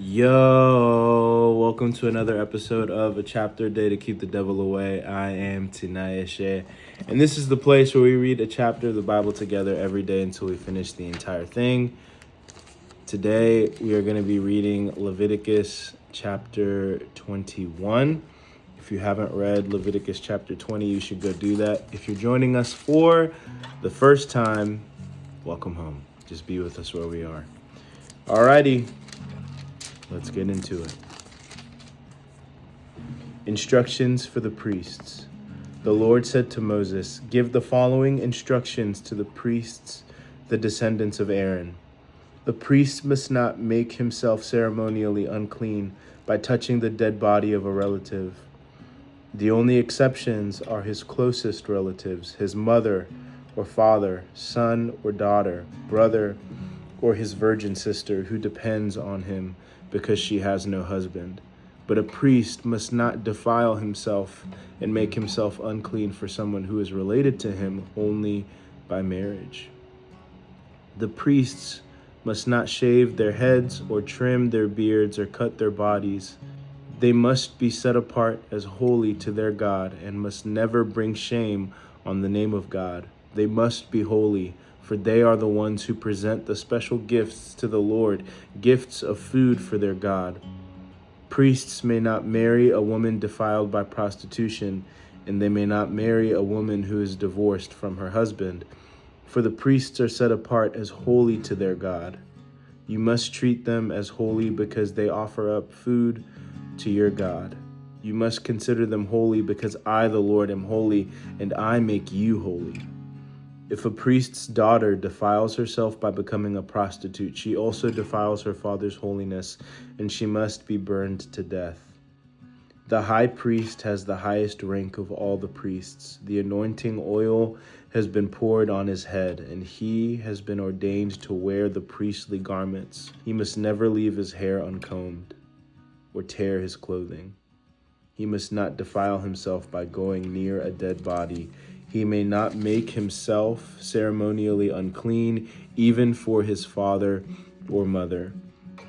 Yo, welcome to another episode of A Chapter a Day to Keep the Devil Away. I am Tinayeshe, and this is the place where we read a chapter of the Bible together every day until we finish the entire thing. Today, we are going to be reading Leviticus chapter 21. If you haven't read Leviticus chapter 20, you should go do that. If you're joining us for the first time, welcome home. Just be with us where we are. Alrighty. Let's get into it. Instructions for the priests. The Lord said to Moses, "Give the following instructions to the priests, the descendants of Aaron. The priest must not make himself ceremonially unclean by touching the dead body of a relative. The only exceptions are his closest relatives, his mother or father, son or daughter, brother, or his virgin sister who depends on him because she has no husband. But a priest must not defile himself and make himself unclean for someone who is related to him only by marriage. The priests must not shave their heads or trim their beards or cut their bodies. They must be set apart as holy to their God and must never bring shame on the name of God. They must be holy, for they are the ones who present the special gifts to the Lord, gifts of food for their God. Priests may not marry a woman defiled by prostitution, and they may not marry a woman who is divorced from her husband, for the priests are set apart as holy to their God. You must treat them as holy because they offer up food to your God. You must consider them holy because I, the Lord, am holy, and I make you holy. If a priest's daughter defiles herself by becoming a prostitute, she also defiles her father's holiness, and she must be burned to death. The high priest has the highest rank of all the priests. The anointing oil has been poured on his head, and he has been ordained to wear the priestly garments. He must never leave his hair uncombed or tear his clothing. He must not defile himself by going near a dead body. He may not make himself ceremonially unclean, even for his father or mother.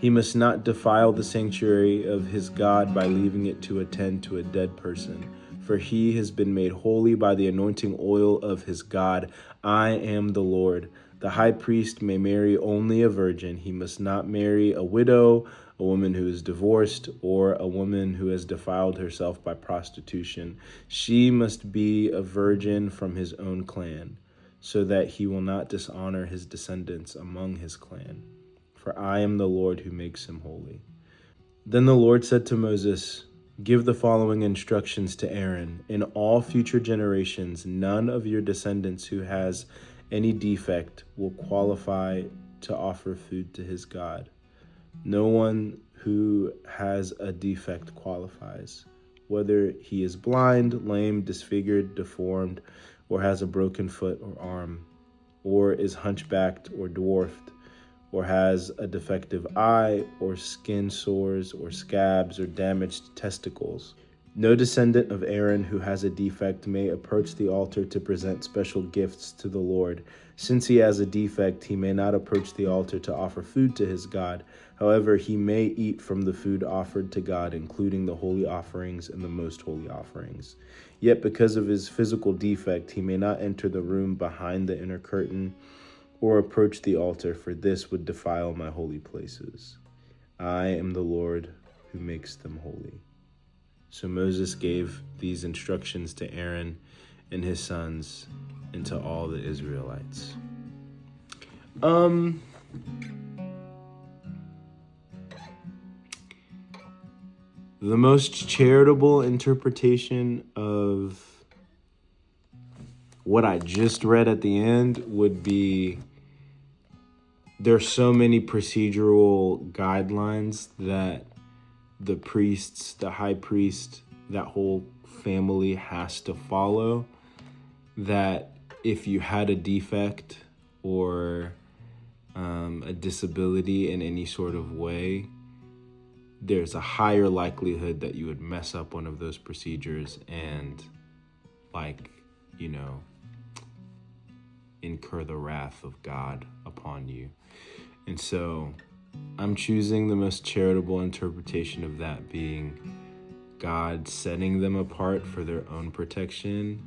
He must not defile the sanctuary of his God by leaving it to attend to a dead person, for he has been made holy by the anointing oil of his God. I am the Lord. The high priest may marry only a virgin. He must not marry a widow, a woman who is divorced, or a woman who has defiled herself by prostitution. She must be a virgin from his own clan, so that he will not dishonor his descendants among his clan. For I am the Lord who makes him holy." Then the Lord said to Moses, "Give the following instructions to Aaron. In all future generations, none of your descendants who has any defect will qualify to offer food to his God. No one who has a defect qualifies, whether he is blind, lame, disfigured, deformed, or has a broken foot or arm, or is hunchbacked or dwarfed, or has a defective eye, or skin sores, or scabs, or damaged testicles. No descendant of Aaron who has a defect may approach the altar to present special gifts to the Lord. Since he has a defect, he may not approach the altar to offer food to his God. However, he may eat from the food offered to God, including the holy offerings and the most holy offerings. Yet because of his physical defect, he may not enter the room behind the inner curtain or approach the altar, for this would defile my holy places. I am the Lord who makes them holy." So Moses gave these instructions to Aaron and his sons and to all the Israelites. The most charitable interpretation of what I just read at the end would be there's so many procedural guidelines that the priests, the high priest, that whole family has to follow, that if you had a defect or a disability in any sort of way, there's a higher likelihood that you would mess up one of those procedures and, incur the wrath of God upon you. And so I'm choosing the most charitable interpretation of that being God setting them apart for their own protection,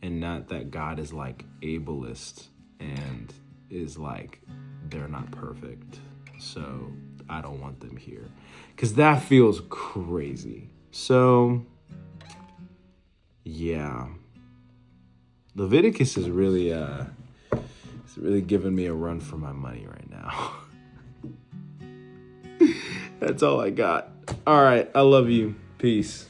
and not that God is like ableist and is like, they're not perfect, so I don't want them here. Because that feels crazy. So, yeah. Leviticus is really, it's really giving me a run for my money right now. That's all I got. All right. I love you. Peace.